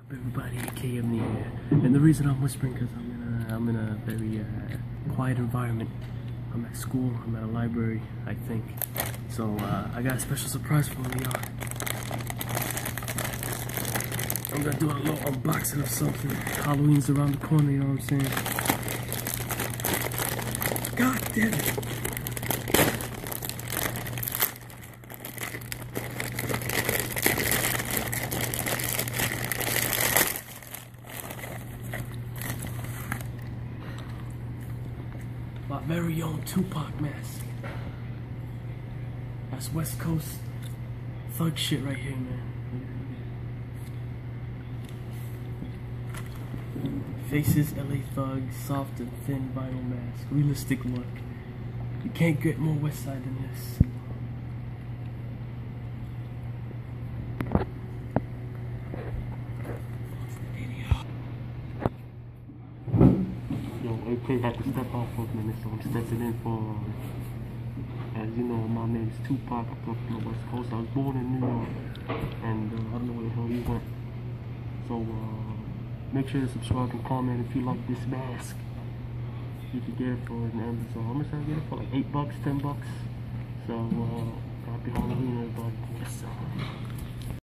Everybody, AKyemeni here, and the reason I'm whispering because I'm in a very quiet environment. I'm at school. I'm at a library, I think. So I got a special surprise for all of y'all. I'm gonna do a little unboxing of something. Halloween's around the corner, you know what I'm saying? God damn it! My very own Tupac mask. That's West Coast thug shit right here, man. Faces, LA Thug, soft and thin vinyl mask, realistic look. You can't get more West Side than this. Yo, AK had to step off for a minute, so I'm stepping in for, as you know, my name's Tupac. I'm from the West Coast. I was born in New York, and I don't know where the hell he went. So, make sure to subscribe and comment if you like this mask. You can get it for an Amazon. How much did I get it for? Like $8, $10. So, happy Halloween, everybody. Yes, sir.